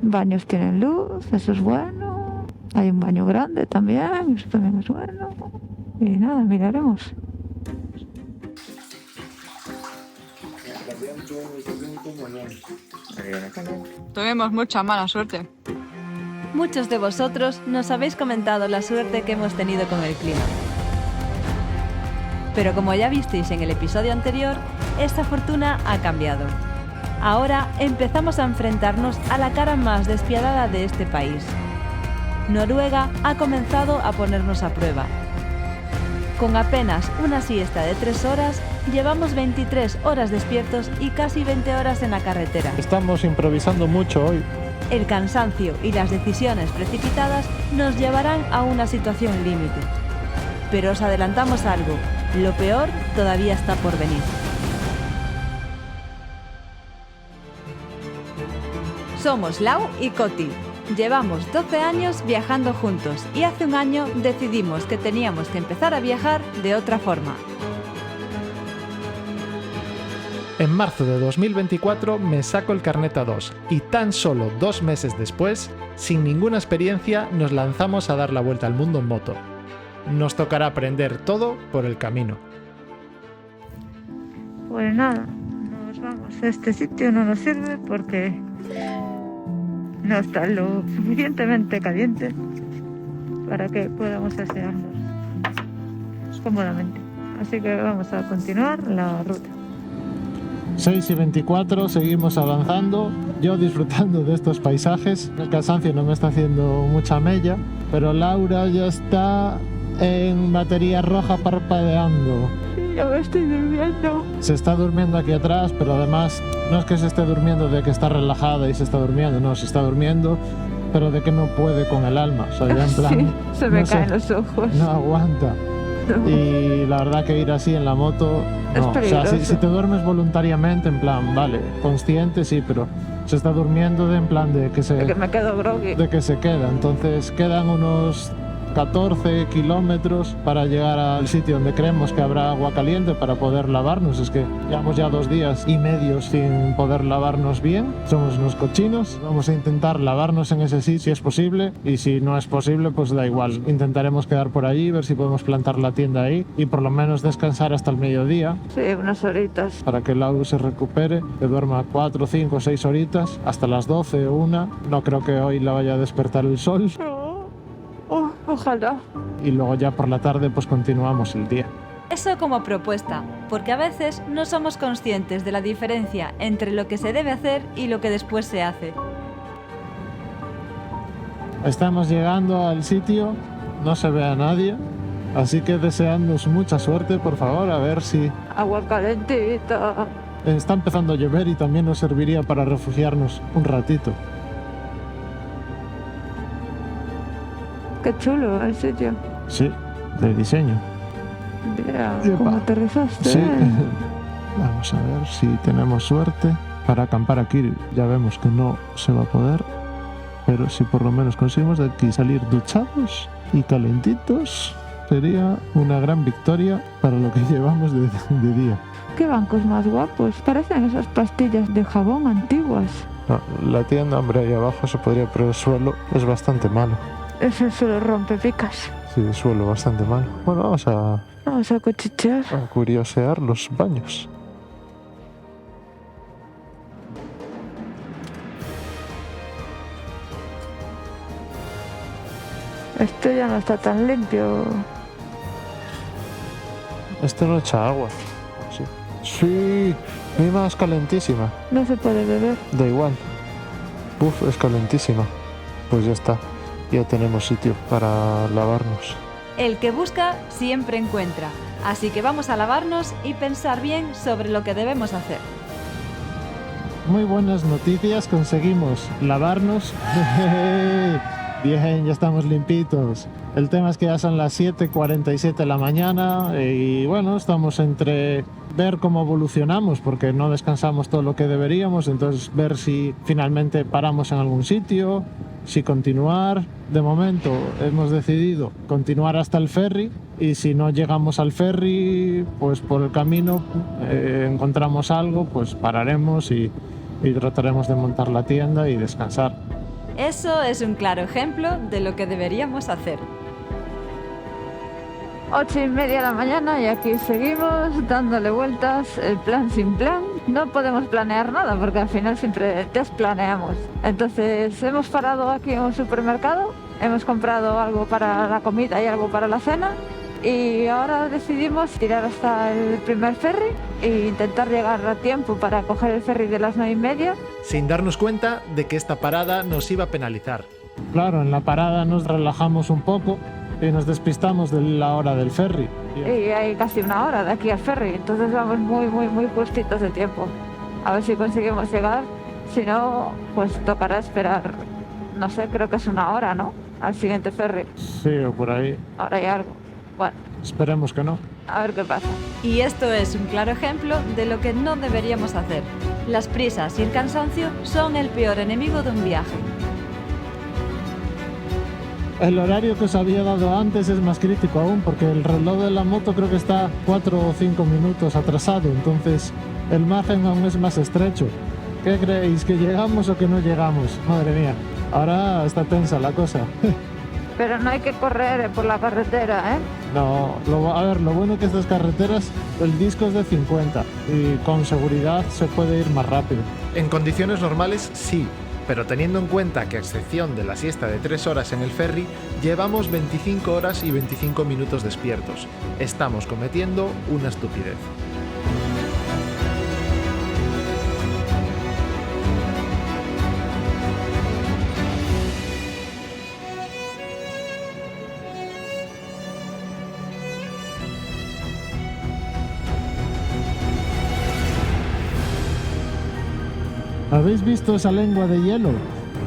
Baños tienen luz, eso es bueno. Hay un baño grande también, eso también es bueno. Y nada, miraremos. Tuvimos mucha mala suerte. Muchos de vosotros nos habéis comentado la suerte que hemos tenido con el clima. Pero como ya visteis en el episodio anterior, esta fortuna ha cambiado. Ahora empezamos a enfrentarnos a la cara más despiadada de este país. Noruega ha comenzado a ponernos a prueba. Con apenas una siesta de 3 horas, llevamos 23 horas despiertos y casi 20 horas en la carretera. Estamos improvisando mucho hoy. El cansancio y las decisiones precipitadas nos llevarán a una situación límite. Pero os adelantamos algo, lo peor todavía está por venir. Somos Lau y Coti. Llevamos 12 años viajando juntos y hace un año decidimos que teníamos que empezar a viajar de otra forma. En marzo de 2024 me saco el carnet A2 y tan solo 2 meses después, sin ninguna experiencia, nos lanzamos a dar la vuelta al mundo en moto. Nos tocará aprender todo por el camino. Pues nada, nos vamos. Este sitio no nos sirve porque no está lo suficientemente caliente para que podamos asearnos cómodamente. Así que vamos a continuar la ruta. 6:24, seguimos avanzando, yo disfrutando de estos paisajes. El cansancio no me está haciendo mucha mella, pero Laura ya está en batería roja parpadeando. Sí, yo me estoy durmiendo. Se está durmiendo aquí atrás, pero además no es que se esté durmiendo de que está relajada y se está durmiendo, no, se está durmiendo, pero de que no puede con el alma. O sea, ya en plan, Sí, se me no caen sé, los ojos. no aguanta. No. Y la verdad que ir así en la moto, Es no. O sea, peligroso. si te duermes voluntariamente, en plan, vale, consciente sí, pero se está durmiendo de en plan de que De que me quedo groggy. se queda. Entonces quedan unos 14 kilómetros para llegar al sitio donde creemos que habrá agua caliente para poder lavarnos. Es que llevamos ya 2 días y medio sin poder lavarnos bien. Somos unos cochinos. Vamos a intentar lavarnos en ese sitio si es posible, y si no es posible, pues da igual. Intentaremos quedar por allí, ver si podemos plantar la tienda ahí y por lo menos descansar hasta el mediodía Sí, unas horitas. para que Lau se recupere, que duerma 4, 5, 6 horitas hasta las 12 o 1. No creo que hoy la vaya a despertar el sol. Ojalá. Y luego ya por la tarde pues continuamos el día. Eso como propuesta, porque a veces no somos conscientes de la diferencia entre lo que se debe hacer y lo que después se hace. Estamos llegando al sitio, no se ve a nadie, así que deseándonos mucha suerte, por favor, a ver si... Agua calentita. Está empezando a llover y también nos serviría para refugiarnos un ratito. Qué chulo el sitio. Sí, de diseño. Mira, Epa. cómo aterrizaste. Sí. Vamos a ver si tenemos suerte. Para acampar aquí ya vemos que no se va a poder, pero si por lo menos conseguimos de aquí salir duchados y calentitos, sería una gran victoria para lo que llevamos de día. Qué bancos más guapos. Parecen esas pastillas de jabón antiguas. No, la tienda, hombre, ahí abajo se podría, pero el suelo es bastante malo. Es el suelo rompepicas. Sí, el suelo bastante malo. Bueno, Vamos a cuchichear. a curiosear los baños. Esto ya no está tan limpio. Esto no echa agua. Sí. Sí, mi más calentísima. No se puede beber. Da igual. Uf, es calentísima. Pues ya está. Ya tenemos sitio para lavarnos. El que busca siempre encuentra, así que vamos a lavarnos y pensar bien sobre lo que debemos hacer. Muy buenas noticias, conseguimos lavarnos. Bien, ya estamos limpitos. El tema es que ya son las 7:47 de la mañana y bueno, estamos entre ver cómo evolucionamos porque no descansamos todo lo que deberíamos, entonces ver si finalmente paramos en algún sitio, si continuar. De momento hemos decidido continuar hasta el ferry y si no llegamos al ferry, pues por el camino encontramos algo, pues pararemos y trataremos de montar la tienda y descansar. Eso es un claro ejemplo de lo que deberíamos hacer. 8:30 de la mañana y aquí seguimos dándole vueltas, el plan sin plan. No podemos planear nada porque al final siempre desplaneamos. Entonces hemos parado aquí en un supermercado, hemos comprado algo para la comida y algo para la cena y ahora decidimos tirar hasta el primer ferry e intentar llegar a tiempo para coger el ferry de las 9:30. Sin darnos cuenta de que esta parada nos iba a penalizar. Claro, en la parada nos relajamos un poco y nos despistamos de la hora del ferry. Y hay casi una hora de aquí al ferry, entonces vamos muy justitos de tiempo. A ver si conseguimos llegar, si no, pues tocará esperar, no sé, creo que es una hora, ¿no? Al siguiente ferry. Sí, o por ahí. Ahora hay algo. Bueno, Esperemos que no. a ver qué pasa. Y esto es un claro ejemplo de lo que no deberíamos hacer. Las prisas y el cansancio son el peor enemigo de un viaje. El horario que os había dado antes es más crítico aún porque el reloj de la moto creo que está 4 o 5 minutos atrasado, entonces el margen aún es más estrecho. ¿Qué creéis? ¿Que llegamos o que no llegamos? Madre mía, ahora está tensa la cosa. Pero no hay que correr por la carretera, ¿eh? No, a ver, lo bueno que estas carreteras, el disco es de 50 y con seguridad se puede ir más rápido. En condiciones normales sí, pero teniendo en cuenta que a excepción de la siesta de 3 horas en el ferry, llevamos 25 horas y 25 minutos despiertos. Estamos cometiendo una estupidez. ¿Habéis visto esa lengua de hielo?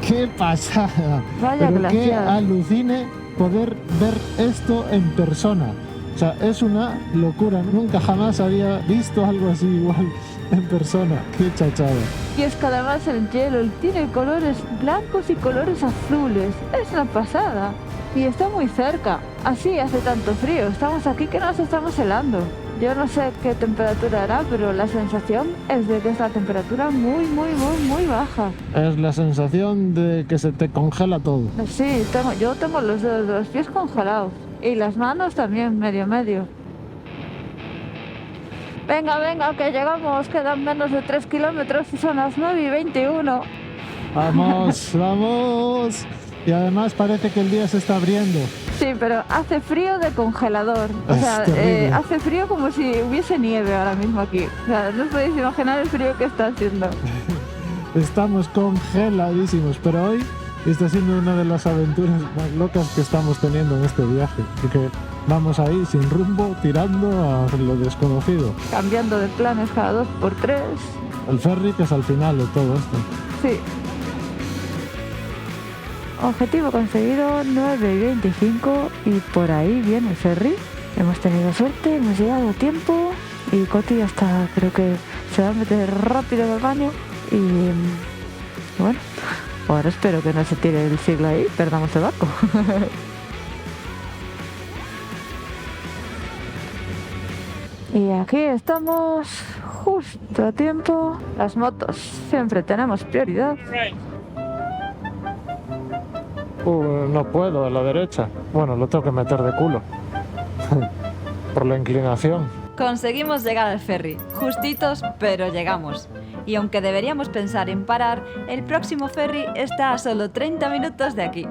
¡Qué pasada! Vaya Pero qué glaciar. alucine poder ver esto en persona. O sea, es una locura. Nunca jamás había visto algo así igual en persona. ¡Qué chachada! Y es que además el hielo tiene colores blancos y colores azules. Es una pasada. Y está muy cerca. Así hace tanto frío. Estamos aquí que nos estamos helando. Yo no sé qué temperatura hará, pero la sensación es de que es la temperatura muy baja. Es la sensación de que se te congela todo. Sí, yo tengo los dedos de los pies congelados. Y las manos también, medio. Venga, que llegamos. Quedan menos de 3 kilómetros y son las 9:21. ¡Vamos, vamos! Y además parece que el día se está abriendo. Sí, pero hace frío de congelador. O Es sea, terrible. hace frío como si hubiese nieve ahora mismo aquí. O sea, no os podéis imaginar el frío que está haciendo. Estamos congeladísimos, pero hoy está siendo una de las aventuras más locas que estamos teniendo en este viaje. Y que vamos ahí sin rumbo, tirando a lo desconocido. Cambiando de planes cada 2x3. El ferry, que es al final de todo esto. Sí. Objetivo conseguido, 9:25 y por ahí viene el ferry. Hemos tenido suerte, hemos llegado a tiempo y Coti hasta creo que se va a meter rápido en el baño y bueno, ahora espero que no se tire el siglo ahí, perdamos el barco. Y aquí estamos justo a tiempo. Las motos siempre tenemos prioridad. No puedo, a la derecha. Bueno, lo tengo que meter de culo. Por la inclinación. Conseguimos llegar al ferry, justitos, pero llegamos. Y aunque deberíamos pensar en parar, el próximo ferry está a solo 30 minutos de aquí.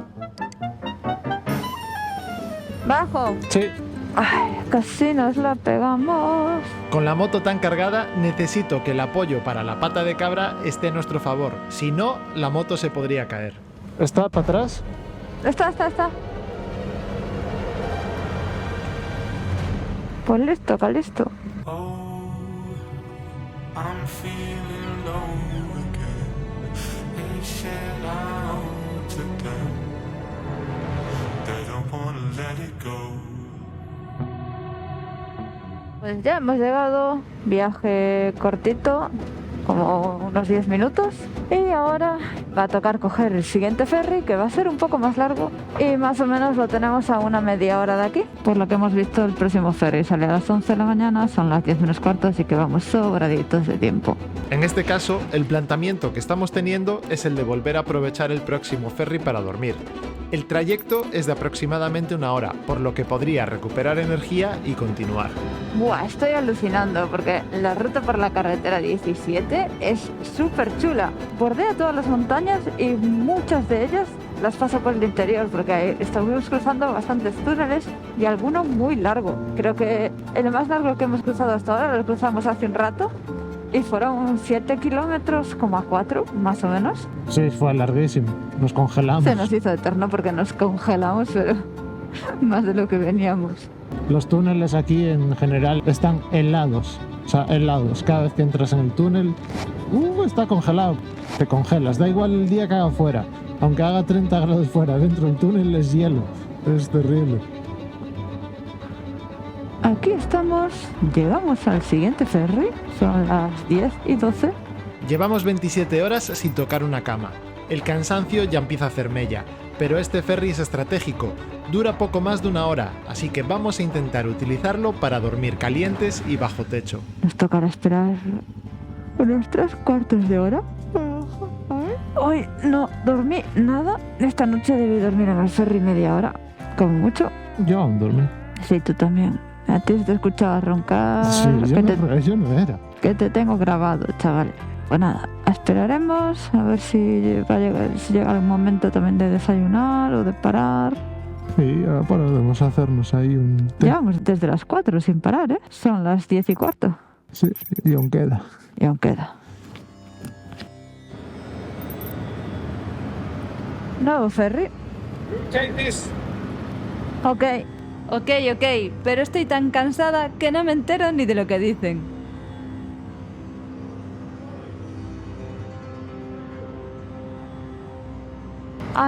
¡Bajo! Sí. Ay, casi nos la pegamos. Con la moto tan cargada, necesito que el apoyo para la pata de cabra esté a nuestro favor. Si no, la moto se podría caer. ¿Está para atrás? Está. Pues listo, Calisto. Oh, I'm feeling low again. Ain't shed out to them. They don't wanna let it go. Pues ya hemos llegado. Viaje cortito. como unos 10 minutos. Y ahora va a tocar coger el siguiente ferry, que va a ser un poco más largo. Y más o menos lo tenemos a una media hora de aquí. Por lo que hemos visto, el próximo ferry sale a las 11 de la mañana, son las 10 menos cuarto, así que vamos sobraditos de tiempo. En este caso, el planteamiento que estamos teniendo es el de volver a aprovechar el próximo ferry para dormir. El trayecto es de aproximadamente una hora, por lo que podría recuperar energía y continuar. Buah, estoy alucinando porque la ruta por la carretera 17 es súper chula. Bordea todas las montañas y muchas de ellas las paso por el interior porque estamos cruzando bastantes túneles y alguno muy largo. Creo que el más largo que hemos cruzado hasta ahora lo cruzamos hace un rato y fueron 7 kilómetros, 4 más o menos. Sí, fue larguísimo. Nos congelamos. Se nos hizo eterno porque nos congelamos, pero más de lo que veníamos. Los túneles aquí en general están helados. O sea, helados. Cada vez que entras en el túnel, está congelado. Te congelas. Da igual el día que haga fuera. Aunque haga 30 grados fuera, dentro del túnel es hielo. Es terrible. Aquí estamos, llegamos al siguiente ferry, son las 10:12. Llevamos 27 horas sin tocar una cama. El cansancio ya empieza a hacer mella, pero este ferry es estratégico, dura poco más de una hora, así que vamos a intentar utilizarlo para dormir calientes y bajo techo. Nos tocará esperar unos 3/4 de hora. Hoy no dormí nada, esta noche debí dormir en el ferry media hora, como mucho. Yo aún dormí. Sí, tú también. A ti te escuchaba roncar. Sí, yo no era. Que te tengo grabado, chaval. Pues nada, esperaremos a ver si llega el momento también de desayunar o de parar. Sí, ahora podemos hacernos ahí un té. Llevamos desde las 4 sin parar, ¿eh? Son las 10:15. Sí, y aún queda. Y aún queda. Nuevo ferry. Ok. Ok, pero estoy tan cansada que no me entero ni de lo que dicen.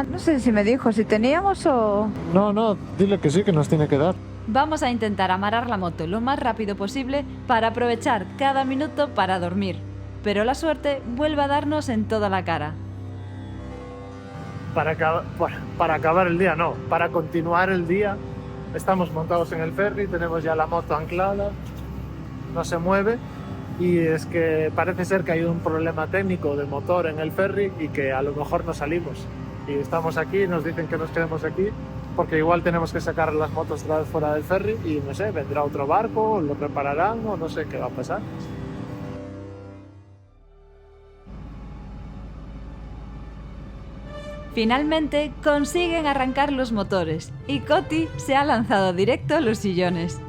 No sé si me dijo si teníamos o... No, dile que sí, que nos tiene que dar. Vamos a intentar amarrar la moto lo más rápido posible para aprovechar cada minuto para dormir. Pero la suerte vuelve a darnos en toda la cara. Para acabar el día, no. Para continuar el día, estamos montados en el ferry, tenemos ya la moto anclada, no se mueve. Y es que parece ser que hay un problema técnico de motor en el ferry y que a lo mejor no salimos. Y estamos aquí, nos dicen que nos quedemos aquí porque igual tenemos que sacar las motos otra vez fuera del ferry y no sé, vendrá otro barco, lo prepararán o no sé qué va a pasar. Finalmente consiguen arrancar los motores y Coti se ha lanzado directo a los sillones.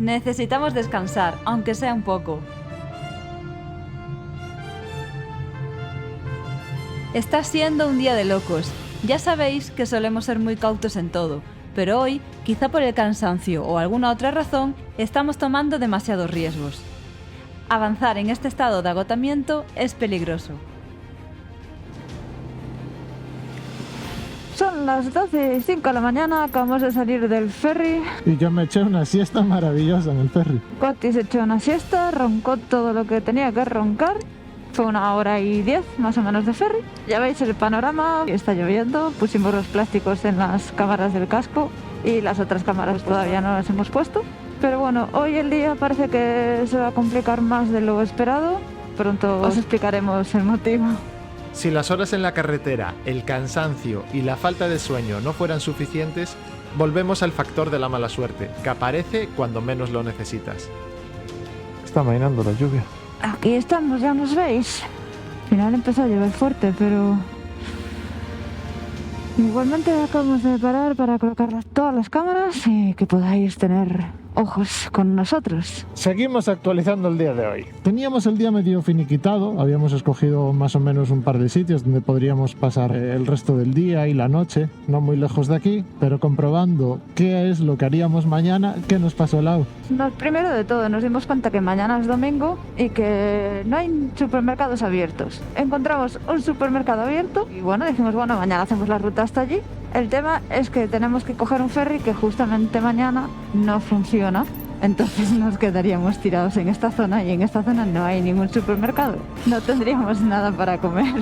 Necesitamos descansar, aunque sea un poco. Está siendo un día de locos. Ya sabéis que solemos ser muy cautos en todo, pero hoy, quizá por el cansancio o alguna otra razón, estamos tomando demasiados riesgos. Avanzar en este estado de agotamiento es peligroso. Son las 12:05 de la mañana, acabamos de salir del ferry. Y yo me eché una siesta maravillosa en el ferry. Coti se echó una siesta, roncó todo lo que tenía que roncar. Fue 1:10 más o menos de ferry. Ya veis el panorama, está lloviendo, pusimos los plásticos en las cámaras del casco y las otras cámaras todavía no las hemos puesto. Pero bueno, hoy el día parece que se va a complicar más de lo esperado. Pronto os explicaremos el motivo. Si las horas en la carretera, el cansancio y la falta de sueño no fueran suficientes, volvemos al factor de la mala suerte, que aparece cuando menos lo necesitas. Está amainando la lluvia. Aquí estamos, ya nos veis. Al final empezó a llover fuerte, pero... Igualmente acabamos de parar para colocar todas las cámaras y que podáis tener ojos con nosotros. Seguimos actualizando el día de hoy. Teníamos el día medio finiquitado, habíamos escogido más o menos un par de sitios donde podríamos pasar el resto del día y la noche, no muy lejos de aquí, pero comprobando qué es lo que haríamos mañana, ¿qué nos pasó, Lau? Primero de todo, nos dimos cuenta que mañana es domingo y que no hay supermercados abiertos. Encontramos un supermercado abierto y bueno, dijimos, bueno, mañana hacemos la ruta hasta allí. El tema es que tenemos que coger un ferry que justamente mañana no funciona Entonces nos quedaríamos tirados en esta zona y en esta zona no hay ningún supermercado. No tendríamos nada para comer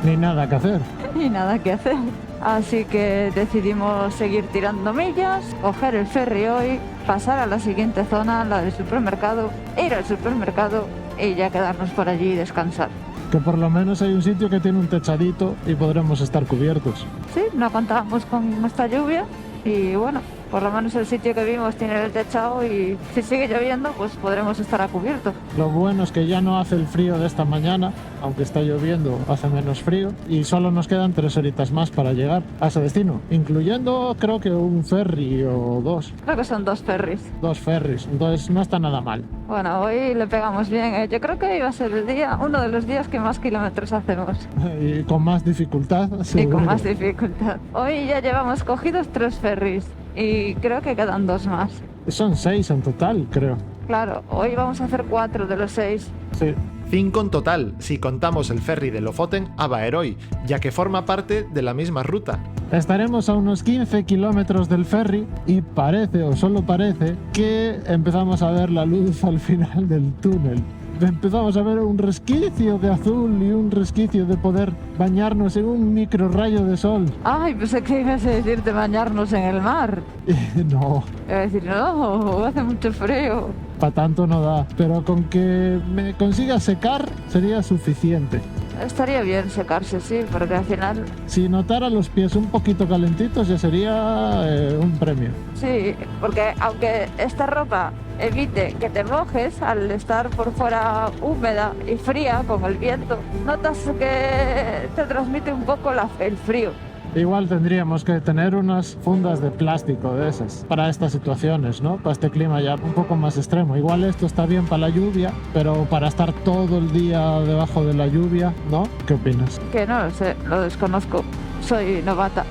Ni nada que hacer. y nada que hacer. Así que decidimos seguir tirando millas, coger el ferry hoy, pasar a la siguiente zona, la del supermercado, ir al supermercado y ya quedarnos por allí y descansar. Que por lo menos hay un sitio que tiene un techadito y podremos estar cubiertos. Sí, no contábamos con esta lluvia y bueno, por lo menos el sitio que vimos tiene el techado y si sigue lloviendo pues podremos estar a cubierto. Lo bueno es que ya no hace el frío de esta mañana, aunque está lloviendo, hace menos frío y solo nos quedan 3 horitas más para llegar a ese destino, incluyendo creo que un ferry o 2. Creo que son 2 ferries. 2 ferries, entonces no está nada mal. Bueno, hoy le pegamos bien. Yo creo que iba a ser el día, uno de los días que más kilómetros hacemos. Y con más dificultad, Y seguro. con más dificultad. Hoy ya llevamos cogidos 3 ferries y creo que quedan 2 más. Son 6 en total, creo. Claro, hoy vamos a hacer 4 de los 6. Sí. 5 en total, si contamos el ferry de Lofoten a Baeroi, ya que forma parte de la misma ruta. Estaremos a unos 15 kilómetros del ferry y parece, o solo parece, que empezamos a ver la luz al final del túnel. Empezamos a ver un resquicio de azul y un resquicio de poder bañarnos en un micro rayo de sol. Ay, pensé que ibas a decirte bañarnos en el mar. Y no, Iba a decir, no, hace mucho frío. para tanto no da, pero con que me consiga secar sería suficiente. Estaría bien secarse, sí, porque al final, Si notara los pies un poquito calentitos ya sería un premio. sí, porque aunque esta ropa evite que te mojes al estar por fuera húmeda y fría con el viento, notas que te transmite un poco el frío. Igual tendríamos que tener unas fundas de plástico de esas para estas situaciones, ¿no? Para este clima ya un poco más extremo. Igual esto está bien para la lluvia, pero para estar todo el día debajo de la lluvia, ¿no? ¿Qué opinas? Que no lo sé, lo desconozco, soy novata,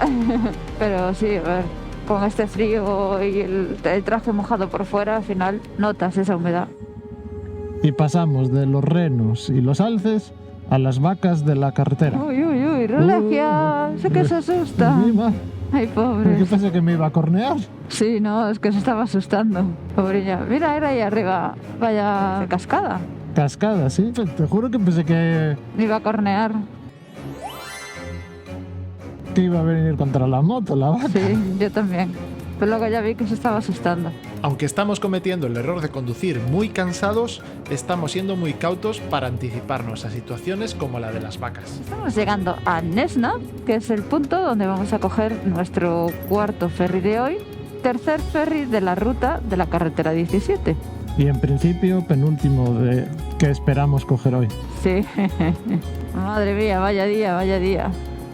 pero sí, a ver, con este frío y el traje mojado por fuera, al final notas esa humedad. Y pasamos de los renos y los alces a las vacas de la carretera. Uy, uy, uy, Regia, sé que se asusta. Mima, Ay, ¿qué pobre. pasa que me iba a cornear? Sí, no, es que se estaba asustando, pobrilla. Mira, era ahí arriba, vaya cascada, Cascada, sí. Te juro que pensé que me iba a cornear. iba a venir contra la moto, la vaca. Sí, yo también. Pero luego ya vi que se estaba asustando. Aunque estamos cometiendo el error de conducir muy cansados, estamos siendo muy cautos para anticiparnos a situaciones como la de las vacas. Estamos llegando a Nesna, que es el punto donde vamos a coger nuestro 4.º ferry de hoy, 3er ferry de la ruta de la carretera 17. Y en principio, penúltimo de que esperamos coger hoy. Sí. Madre mía, vaya día, vaya día.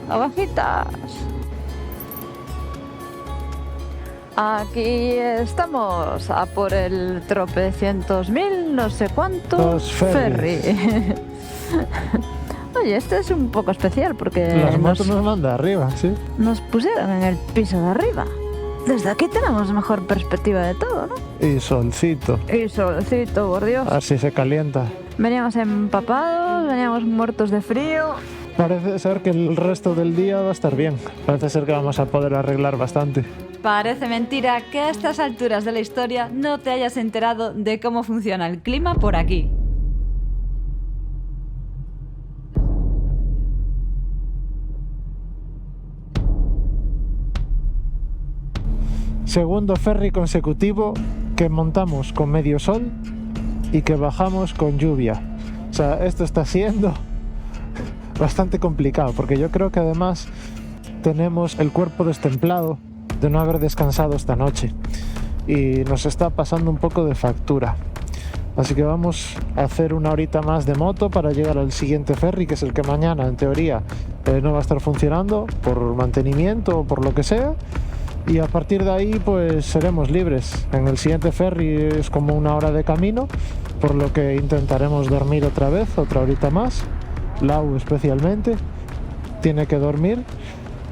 ¡Abajitas! Aquí estamos a por el tropecientos mil, no sé cuánto, Dos ferry. ferries. Oye, este es un poco especial porque Las motos nos mandan arriba, sí. nos pusieron en el piso de arriba. Desde aquí tenemos mejor perspectiva de todo, ¿no? Y solcito. Y solcito, por Dios. Así se calienta. Veníamos empapados, veníamos muertos de frío. Parece ser que el resto del día va a estar bien. Parece ser que vamos a poder arreglar bastante. Parece mentira que a estas alturas de la historia no te hayas enterado de cómo funciona el clima por aquí. Segundo ferry consecutivo que montamos con medio sol y que bajamos con lluvia. O sea, esto está siendo bastante complicado porque yo creo que además tenemos el cuerpo destemplado de no haber descansado esta noche y nos está pasando un poco de factura. Así que vamos a hacer una horita más de moto para llegar al siguiente ferry, que es el que mañana en teoría no va a estar funcionando por mantenimiento o por lo que sea. Y a partir de ahí pues seremos libres. En el siguiente ferry es como una hora de camino, por lo que intentaremos dormir otra vez, otra horita más. Lau especialmente tiene que dormir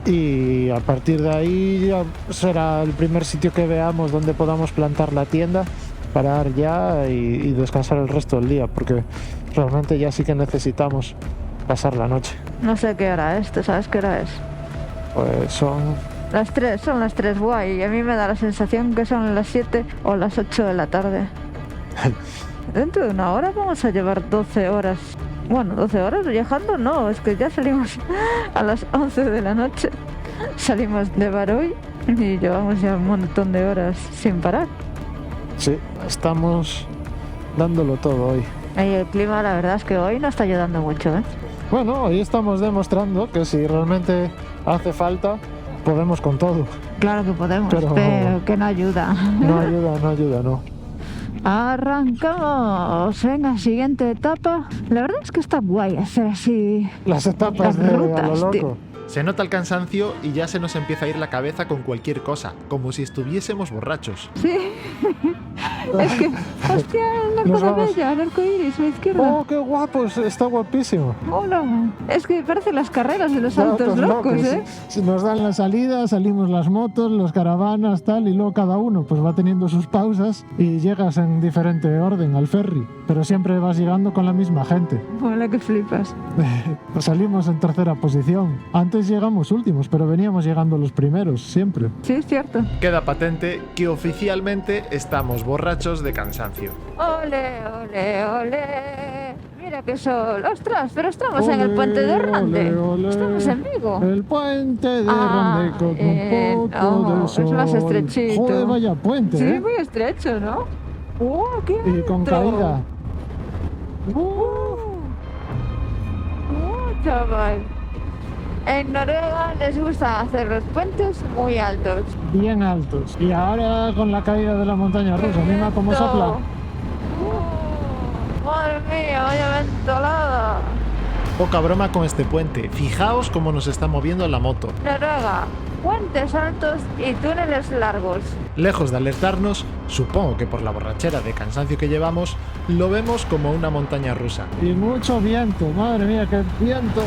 y a partir de ahí ya será el primer sitio que veamos donde podamos plantar la tienda, parar ya y descansar el resto del día, porque realmente ya sí que necesitamos pasar la noche. No sé qué hora es, ¿tú sabes qué hora es? Pues son Las 3, son las 3, guay. Y a mí me da la sensación que son las 7 o las 8 de la tarde. Dentro de una hora vamos a llevar 12 horas. Bueno, 12 horas viajando, no, es que ya salimos a las 11 de la noche. Salimos de Baroy y llevamos ya un montón de horas sin parar. Sí, estamos dándolo todo hoy. Y el clima, la verdad es que hoy no está ayudando mucho, ¿eh? Bueno, hoy estamos demostrando que si realmente hace falta, podemos con todo. Claro que podemos, pero que no ayuda. No ayuda, no. Arrancamos. Venga, siguiente etapa. La verdad es que está guay hacer así Las etapas las de rutas, a lo loco. tío. Se nota el cansancio y ya se nos empieza a ir la cabeza con cualquier cosa, como si estuviésemos borrachos. Sí. Es que, hostia, el Nos arco de vamos. Bella, el arco iris a la izquierda. ¡Oh, qué guapo! Está guapísimo. Hola. Es que parecen las carreras de los autos locos, ¿eh? Si nos dan la salida, salimos las motos, las caravanas, tal, y luego cada uno pues va teniendo sus pausas y llegas en diferente orden al ferry, pero siempre vas llegando con la misma gente. Hola, que flipas. Salimos en tercera posición. Antes llegamos últimos, pero veníamos llegando los primeros, siempre. Sí, es cierto. Queda patente que oficialmente estamos borrachos de cansancio. Ole, ole, ole. Mira qué sol. Ostras, pero estamos en el Ole, puente de Rande. ole, ole. Estamos en Vigo. El puente de Rande con un poco no, de sol. es más estrechito. Joder, vaya puente, Sí, ¿eh? muy estrecho, ¿no? ¡Qué Y con alto! caída. Chaval. En Noruega les gusta hacer los puentes muy altos. Bien altos. Y ahora con la caída de la montaña rusa, mira cómo sopla. Madre mía, vaya ventolada. Poca broma con este puente, fijaos cómo nos está moviendo la moto. Noruega, puentes altos y túneles largos. Lejos de alertarnos, supongo que por la borrachera de cansancio que llevamos, lo vemos como una montaña rusa. Y mucho viento, madre mía, qué viento.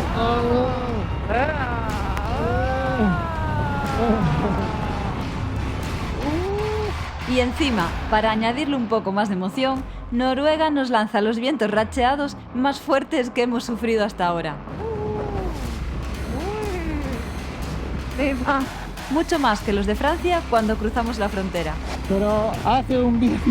Y encima, para añadirle un poco más de emoción, Noruega nos lanza los vientos racheados más fuertes que hemos sufrido hasta ahora. Viva. Mucho más que los de Francia cuando cruzamos la frontera. Pero hace un viento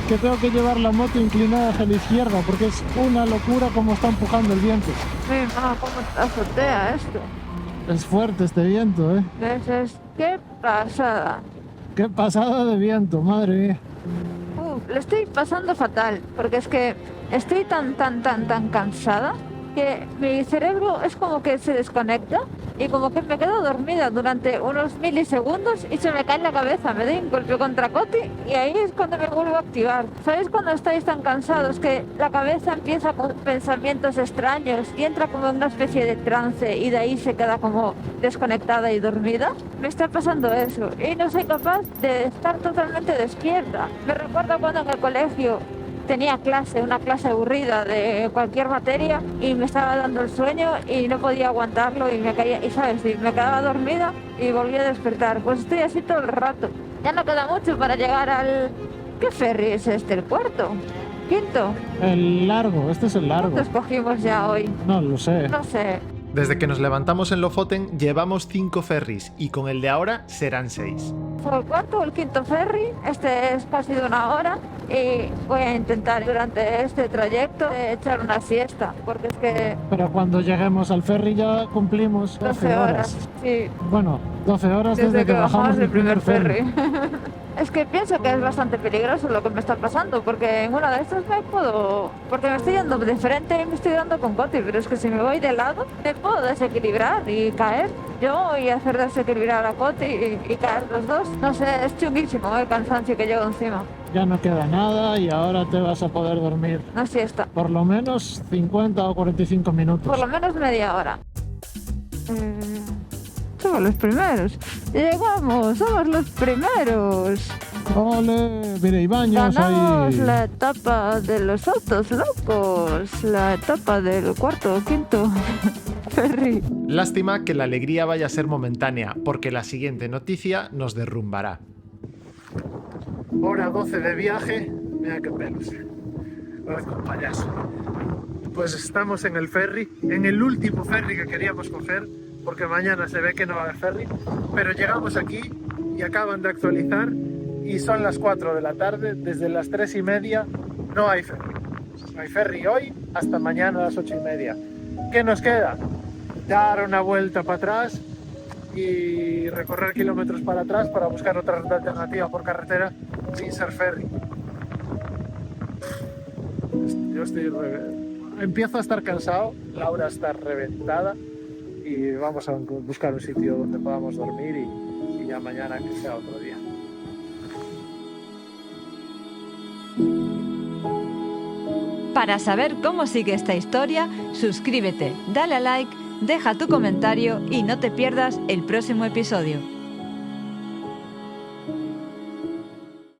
que tengo que llevar la moto inclinada hacia la izquierda porque es una locura como está empujando el viento. Viva, cómo azotea esto. Es fuerte este viento, ¿eh? ¿Ves? Qué pasada. Qué pasada de viento, madre mía. Lo estoy pasando fatal, porque es que estoy tan cansada que mi cerebro es como que se desconecta y como que me quedo dormida durante unos milisegundos y se me cae en la cabeza, me doy un golpe contra Coti y ahí es cuando me vuelvo a activar. ¿Sabéis cuando estáis tan cansados que la cabeza empieza con pensamientos extraños y entra como en una especie de trance y de ahí se queda como desconectada y dormida? Me está pasando eso y no soy capaz de estar totalmente despierta. Me recuerdo cuando en el colegio tenía una clase aburrida de cualquier materia y me estaba dando el sueño y no podía aguantarlo y me caía, y sabes, y me quedaba dormida y volví a despertar. Pues estoy así todo el rato. Ya no queda mucho para llegar al... ¿Qué ferry es este? ¿El cuarto? ¿Quinto? El largo, este es el largo. ¿Cuántos cogimos ya hoy? No lo sé. No sé. Desde que nos levantamos en Lofoten llevamos 5 ferries y con el de ahora serán 6. Fue el cuarto o el quinto ferry. Este es casi de una hora y voy a intentar durante este trayecto echar una siesta porque es que Pero cuando lleguemos al ferry ya cumplimos 12 horas. Sí, Bueno, 12 horas desde que bajamos del el primer ferry. Es que pienso que es bastante peligroso lo que me está pasando, porque en una de estas me puedo... Porque me estoy yendo de frente y me estoy dando con Coti, pero es que si me voy de lado, me puedo desequilibrar y caer yo y hacer desequilibrar a Coti y caer los dos. No sé, es chunguísimo el cansancio que llevo encima. Ya no queda nada y ahora te vas a poder dormir Una siesta. por lo menos 50 o 45 minutos. Por lo menos media hora. Somos los primeros. Llegamos, somos los primeros. ¡Ole! Mira, Ibañez Ganamos ahí. la etapa de los autos locos, la etapa del cuarto o quinto ferry. Lástima que la alegría vaya a ser momentánea, porque la siguiente noticia nos derrumbará. Hora 12 de viaje. Mira qué pelos. Parezco un payaso. Pues estamos en el ferry, en el último ferry que queríamos coger, porque mañana se ve que no va a haber ferry, pero llegamos aquí y acaban de actualizar y son las 4 de la tarde, desde las 3:30 no hay ferry. No hay ferry hoy hasta mañana a las 8:30. ¿Qué nos queda? Dar una vuelta para atrás y recorrer kilómetros para atrás para buscar otra ruta alternativa por carretera sin ser ferry. Yo empiezo a estar cansado, Laura está reventada y vamos a buscar un sitio donde podamos dormir y ya mañana que sea otro día. Para saber cómo sigue esta historia, suscríbete, dale a like, deja tu comentario y no te pierdas el próximo episodio.